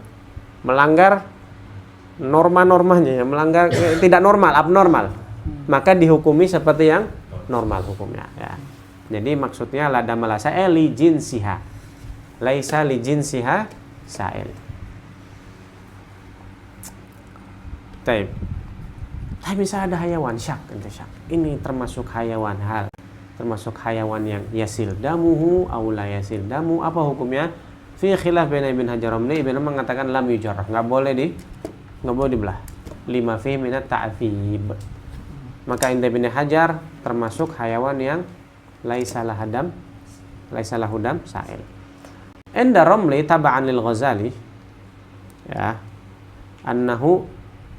melanggar norma-normanya, yang melanggar tidak normal, abnormal. Maka dihukumi seperti yang normal hukumnya, ya. Jadi maksudnya la damala sa'il li jinsiha. Laisa li jinsiha sa'il. Tapi bisa ada hayawan syak. Ini termasuk hayawan hal, termasuk hayawan yang yasil damuhu aw la yasil damu. Apa hukumnya? Fi khilaf baina Ibn Hajar Ramli. Ibn mengatakan lam yujarrah, nggak boleh dibelah. Lima fi minat ta'thib. Maka inda Ibn Hajar termasuk hayawan yang laisa lahu dam sa'il. Inda Ramli taba'an lil Ghazali, ya, annahu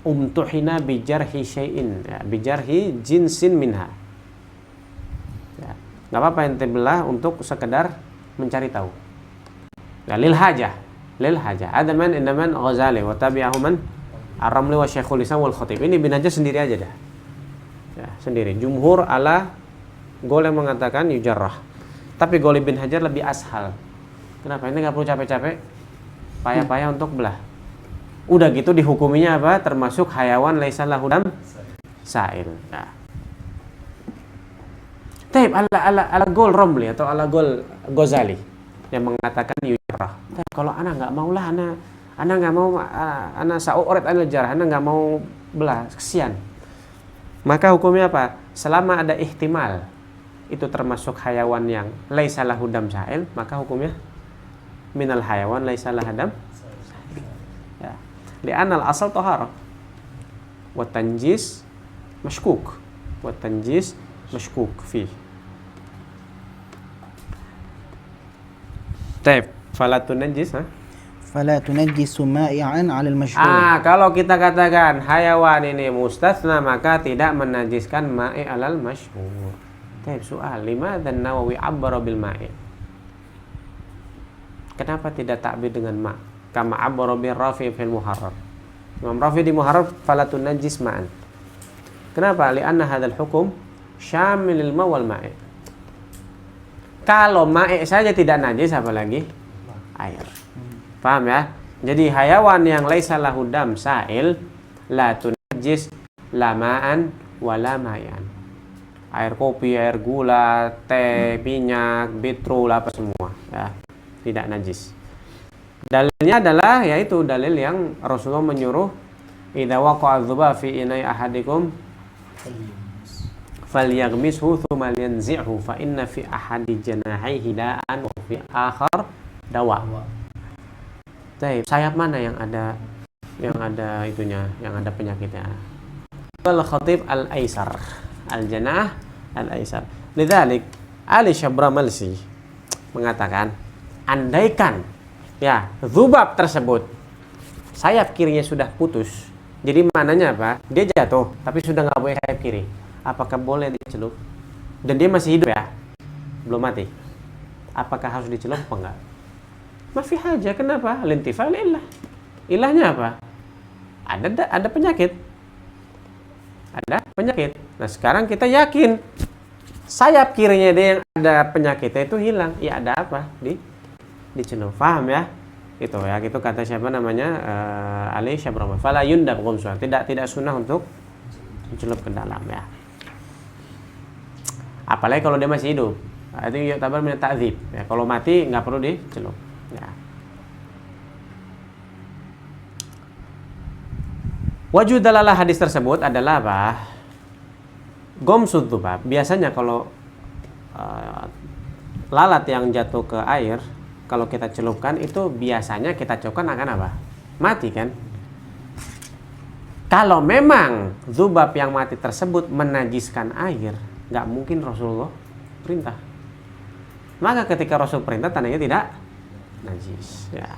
umtuhina bijarhi syai'in, ya, bijarhi jinsin minha. Ya, nggak apa-apa ente belah untuk sekedar mencari tahu. Ya, lil hajah. Ada man indaman Ghazali wa tabi'ahu man Ar-Ramli wa Syekhul Islam wal Khatib. Ini Ibn Hajar sendiri aja dah. Ya, sendiri. Jumhur ala gol yang mengatakan yujarrah. Tapi gol Ibn Hajar lebih ashal. Kenapa? Ini nggak perlu capek-capek, payah-payah untuk belah. Udah gitu dihukuminya apa? Termasuk hayawan laisa lahu dam sa'il. Nah. Taib ala gol Ramli atau ala gol Ghazali yang mengatakan yujarrah. Kalau anak nggak mau lah, anak nggak mau, anak sa'u'rid anil jarh, anak nggak mau belah, kesian. Maka hukumnya apa? Selama ada ihtimal itu termasuk hayawan yang laisa lahu dam sa'il, maka hukumnya minal hayawan laisa lahu dam sa'il. Ya. Li'anal asal taharah. Wa tanjis mashkuk. Fi. Taib, fala tunajjis, Fala tunajjisu ma'i'an 'ala al-mashhur. Kalau kita katakan hayawan ini mustatsna, maka tidak menajiskan ma'i 'alal mashhur. Taib, soal, limadza Nawawi 'abbara bil ma'i? Kenapa tidak ta'bir dengan ma? Kama 'abbara bir Rafi' fil Muharrar. Imam Rafi' di Muharrar fala tunajjis ma'an. Kenapa? Li'anna hadzal hukum syamilil ma wal ma'i. Kalau ma'i saja tidak najis, apalagi air. Paham ya? Jadi hayawan yang laisa lahu dam sa'il la tunajjis la ma'an wala ma'an. Air kopi, air gula, teh, minyak, bitrul, apa semua, ya, tidak najis. Dalilnya adalah yaitu dalil yang Rasulullah menyuruh idza waqa'a dzubab fi inai ahadikum falyaghmishu thumma yanzi'hu fa inna fi ahadi janahihi da'an wa fi akhar dawa. sayap mana yang ada itunya, yang ada penyakitnya? Al-Khatib Al-Aisar, Al-Janah Al-Aisar. Lidzalik Ali Syabramalsi mengatakan, andaikan ya dzubab tersebut sayap kirinya sudah putus, jadi mananya apa? Dia jatuh tapi sudah nggak boleh sayap kiri, apakah boleh dicelup? Dan dia masih hidup ya, belum mati, apakah harus dicelup apa enggak? Mafi haja, kenapa? Lintifal ilah. Ilahnya apa? Ada penyakit. Ada penyakit. Nah sekarang kita yakin sayap kirinya dia yang ada penyakitnya itu hilang. Ya ada apa? Dicelup. Paham ya? Itu ya, itu kata siapa namanya? Ali Syabrama. Fala yundab ghamsuha. Tidak sunnah untuk mencelup ke dalam ya. Apalagi kalau dia masih hidup. Nah, itu yu'tabar min ta'dzib. Ya, kalau mati nggak perlu dicelup. Ya. Wajud dalalah hadis tersebut adalah apa? Gomsud dzubab. Biasanya kalau lalat yang jatuh ke air, kalau kita celupkan itu biasanya kita celupkan akan apa? Mati kan? Kalau memang dzubab yang mati tersebut menajiskan air, nggak mungkin Rasulullah perintah. Maka ketika Rasul perintah tandanya tidak najis ya.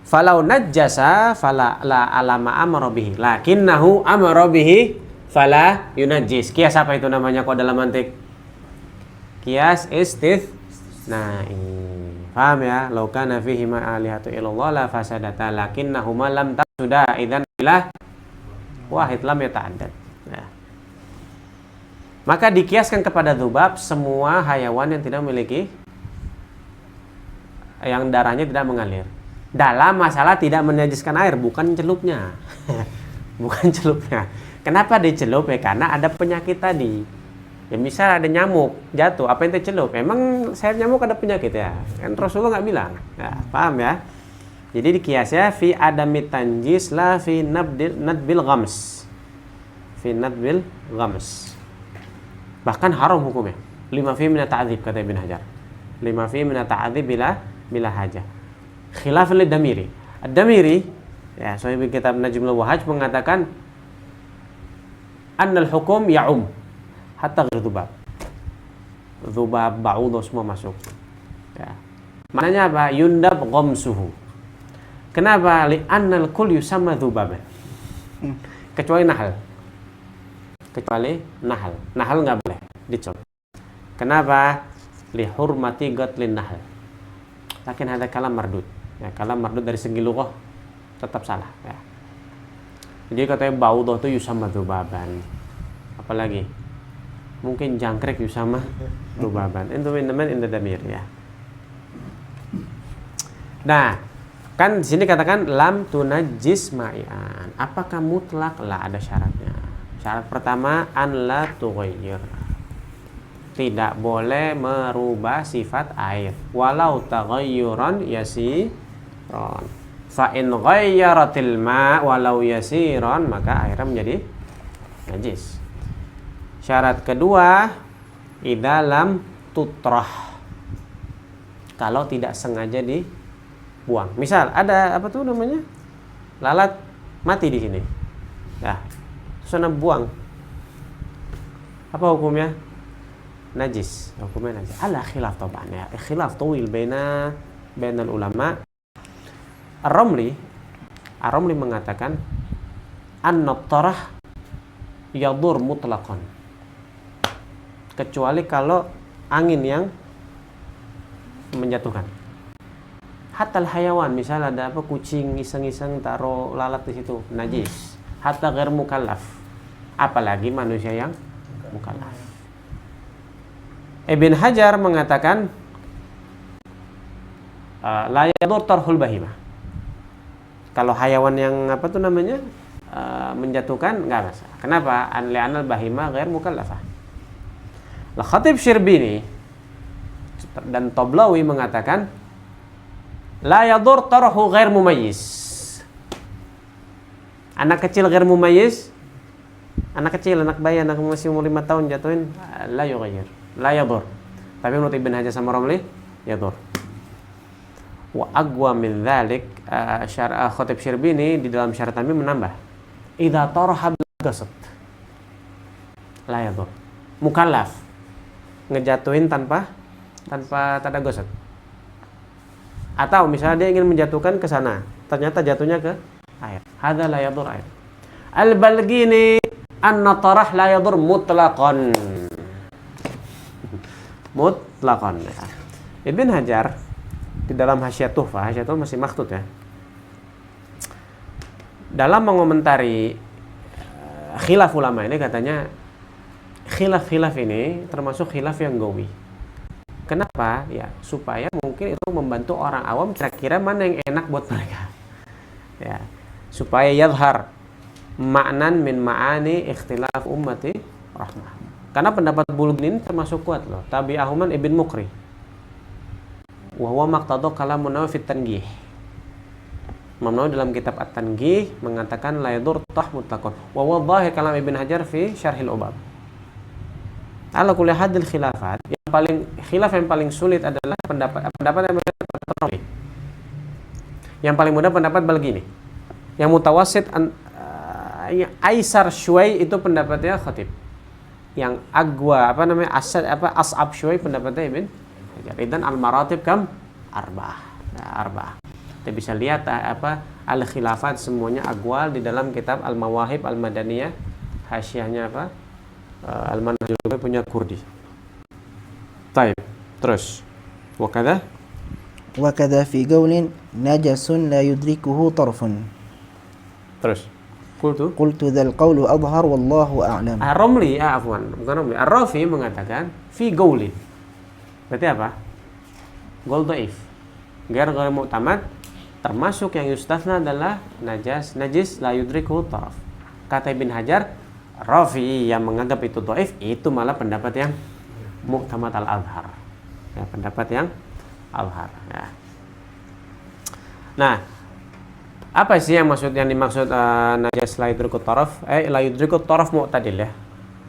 Falau najjasa fala la alama amara bihi lakinnahu amara bihi fala yunajjis. Kias apa itu namanya kok dalam mantik? Kias istithnai. Paham ya? Lau kana fihi ma alihatu illallah la fasadata lakinnahuma lam tasuda idzan ilah wahid lam yata'addad. Ya. Maka dikiaskan kepada dzubab semua hayawan yang tidak memiliki, yang darahnya tidak mengalir. Dalam masalah tidak menajiskan air, bukan celupnya. Bukan celupnya. Kenapa dicelup? Ya karena ada penyakit tadi. Ya misal ada nyamuk jatuh, apa yang dicelup? Emang sayap nyamuk ada penyakit ya? Kan Rasulullah nggak bilang. Ya, paham ya? Jadi dikiasnya fi adamit tanjis la fi nadbil ghams. Fi nadbil ghams. Bahkan haram hukumnya. 5 fi min ta'dzib kata Ibn Hajar. 5 fi min ta'dzib bila haja. Khilaf lidamiri. Ad-Damiri ya, sahih kitab Najmul Wahaj mengatakan annal hukum ya'um hatta ghairu dzubab. Dzubab, ba'udhu semua masuk. Ya. Maknanya apa? Yundab ghamsuhu. Kenapa? Li annal kull yusamma dzubaban. Kecuali nahal. Kecuali nahal. Nahal nggak boleh dicelup. Kenapa? Li hurmati qatlin nahal. Lakin ada kalam mardud. Ya, kalam mardud dari segi lughah tetap salah ya. Jadi katanya ba'udhu itu yusamma dzubaban. Apalagi? Mungkin jangkrik yusama dzubaban. Itu min damir ya. Nah, kan di sini katakan lam tunajjis ma'ian. Apakah mutlak? Lah, ada syaratnya. Syarat pertama an la tughayyir. Tidak boleh merubah sifat air walau taghayyuran yasiran. Fa in ghayyaratil ma walau yasiran maka airnya menjadi najis. Syarat kedua idza lam tutrah. Kalau tidak sengaja dibuang. Misal ada apa tuh namanya? Lalat mati di sini. Ya. Terus buang. Apa hukumnya? Najis. Hukumnya najis. Ala khilaf taban ya. Khilaf tawil bainal ulama. Ar-Ramli mengatakan an-nattarah yadur mutlaqan. Kecuali kalau angin yang menjatuhkan. Hatta hayawan, misal ada apa kucing iseng-iseng taruh lalat di situ, najis. Hatta ghair mukallaf. Apalagi manusia yang mukallaf. Ibn Hajar mengatakan la yadur tarhul bahimah. Kalau hayawan yang apa tuh namanya menjatuhkan enggak masalah. Kenapa? Li'anal bahimah ghair mukallafah. Al-Khatib Syirbini dan Toblawi mengatakan la yadur tarhu ghair mumayyiz. Anak kecil ghair mumayyiz, anak kecil, anak bayi, anak masih umur 5 tahun jatuhin la yughayyir, la yadur. Tapi menurut Ibn Hajar sama Ramli yadur. Wa aqwa min dzalik, Khatib Syirbini di dalam Syarah Tanbih menambah, idza taraha bil qasd la yadur. Mukallaf ngejatuhin tanpa tanda qasd. Atau misalnya dia ingin menjatuhkan ke sana, ternyata jatuhnya ke air. Hadza la yadur air. Al-Balghini anna tarah la yadur mutlaqan. Mutlaqan. Ibn Hajar di dalam Hasyiat Tuhfah masih makhtut ya. Dalam mengomentari khilaf ulama ini katanya khilaf ini termasuk khilaf yang gawi. Kenapa? Ya, supaya mungkin itu membantu orang awam kira-kira mana yang enak buat mereka. Ya, supaya yadhar ma'nan min ma'ani ikhtilaf ummati rahmah. Karena pendapat Bulugh ini termasuk kuat loh. Tabi'ahuman Ibn Muqri. Wa huwa maqtadu kalam Nawawi fit Tanghih. Imam Nawawi dalam kitab At-Tanghih mengatakan la yadur tah mutlaqan. Wa huwa dhahir kalam Ibn Hajar fi Syarhil Ubab. Ala kulli hadil khilafat, khilaf yang paling sulit adalah pendapat yang Ramli. Yang paling mudah pendapat Balghini. Yang mutawasit Aisar Syuai itu pendapatnya Khatib. Yang agwa As'ab Syuai pendapatnya Ibn Hajar. Dan al-maratib kam arba'ah. Arba'ah. Kita bisa lihat al-khilafat semuanya agwal di dalam kitab Al-Mawahib Al-Madaniyah, hasyiahnya Al-Manhajul punya Kurdi. Taib. Terus. Wakadha fi qaulin najasun la yudrikuhu tarfun. Terus. Qultu dzal qawlu adhhar wallahu a'lam. Ar-Ramli, bukan Ramli. Ar-Rafi mengatakan fi qaulin. Berarti apa? Qaul dhaif. Ghair mu'tamad, termasuk yang yustathna adalah najis la yudrikuhu tarf. Kata Ibn Hajar, Rafi yang menganggap itu dhaif, itu malah pendapat yang mu'tamad al-azhar. Ya, pendapat yang azhar, ya. Nah, apa sih yang dimaksud najas la yudrikut taraf? La yudrikut taraf mu'tadil ya.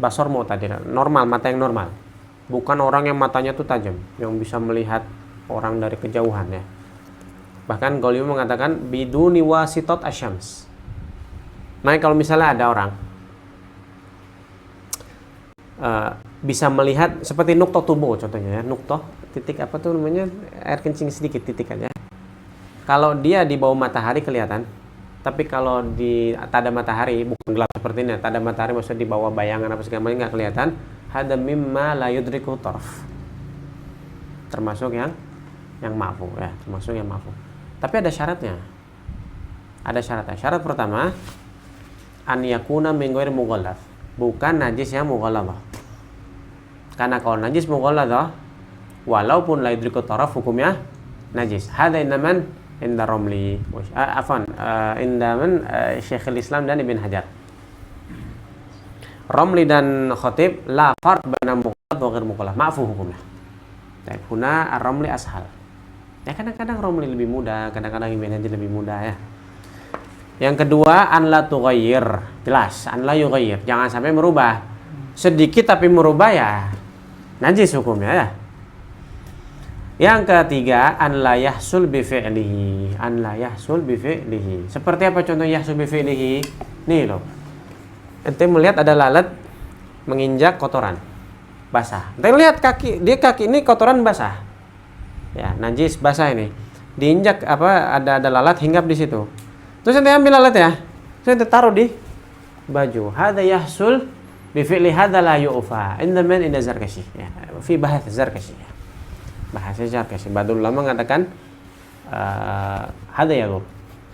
Basar mu'tadil, normal, mata yang normal. Bukan orang yang matanya tuh tajam, yang bisa melihat orang dari kejauhan ya. Bahkan Ghazali mengatakan biduni wasitat asyams. Nah, kalau misalnya ada orang bisa melihat seperti nuktoh tubuh contohnya ya, nuktoh titik apa tuh namanya, air kencing sedikit titik aja. Kalau dia di bawah matahari kelihatan, tapi kalau di tada matahari bukan gelap seperti ini, tada matahari maksudnya di bawah bayangan apa segala macam nggak kelihatan. Hada mimma la yudriku tarf, termasuk yang ma'fu ya, termasuk yang ma'fu. Tapi ada syaratnya. Syarat pertama an yakuna min ghairi mughallaz, bukan najis yang mughalladhah. Karena kalau najis mughalladhah walaupun la yudriku taraf hukumnya najis. Hada innaman inda Ramli indaman Syekhul Islam dan Ibn Hajar. Ramli dan Khatib la farq baina mughallad wa ghair mughallad, ma'fu hukumnya. Baik, huna ar-Ramli ashal. Ya, kadang-kadang Ramli lebih mudah, kadang-kadang Ibn Hajar lebih mudah ya. Yang kedua, an la tughayyir. Jelas, an la yughayyir. Jangan sampai merubah. Sedikit tapi merubah ya najis hukumnya ya. Yang ketiga, an la yahsul bi fi'lihi. An la yahsul bi fi'lihi. Seperti apa contoh yahsul bi fi'lihi? Nih loh. Ente melihat ada lalat menginjak kotoran basah. Ente lihat kaki ini kotoran basah. Ya, najis basah ini. Diinjak ada lalat hinggap di situ. Terus ente ambil lalat ya. Terus ente taruh di baju. Hadza yahsul bi fi'li hadza la yu'fa. Indaman inda Zarkashi. Ya, fi bahats Zarkashi. Ya. Bahasa Zarkashi. Badul ulama mengatakan hadza yadur.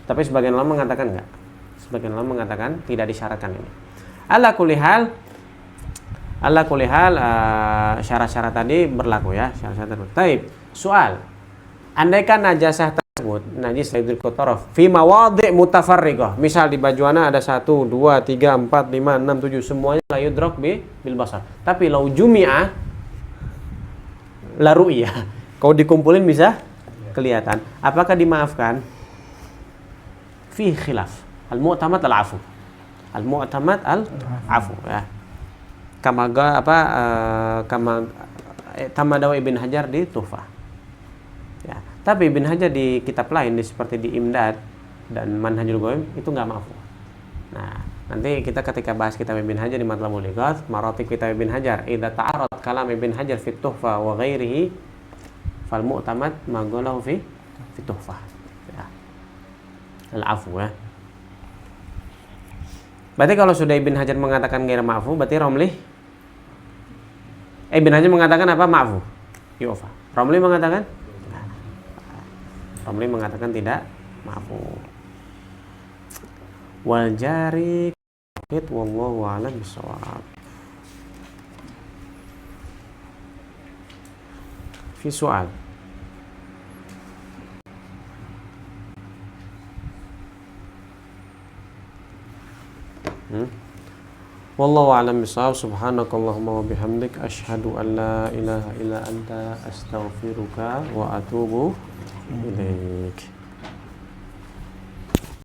Tapi sebagian ulama mengatakan enggak. Sebagian ulama mengatakan tidak disyaratkan ini. Ala kulli hal syarat-syarat tadi berlaku ya, syarat-syarat tersebut. Taib. Soal. Andaikan najasah tersebut najis yudrikut taraf fi mawadhi' mutafarriqah. Misal di baju ana ada 1 2 3 4 5 6 7 semuanya la yudrak bil basar. Tapi lau jumi'a la ru'yah. Kalau dikumpulin bisa kelihatan. Apakah dimaafkan? Fi khilaf. Al-mu'tamad al-'afu. Al-mu'tamad al-'afu ya. Kama tamadaw Ibn Hajar di Tuhfah. Ya. Tapi Ibn Hajar di kitab lain seperti di Imdad dan Manhajul Qawaim itu nggak ma'fu. Nah, nanti kita ketika bahas kitab Ibn Hajar di Matlabul Lighath, maratib kitab Ibn Hajar, idza ta'arad kalam Ibn Hajar fi Tuhfah wa ghairihi fal mu'tamad ma qalahu fi Tuhfah. Ya. Al-'afwu ya. Berarti kalau sudah Ibn Hajar mengatakan ghair ma'fu, berarti Romli Ibn Hajar mengatakan apa? Ma'fu. Yu'fa. Romli mengatakan tidak ma'fu. Wal jari wallahu a'lam bishawab. Fi soal. Wallahu a'lam bishawab. Subhanakallahumma wa bihamdik asyhadu an la ilaha illa anta astaghfiruka wa atubu ilaik.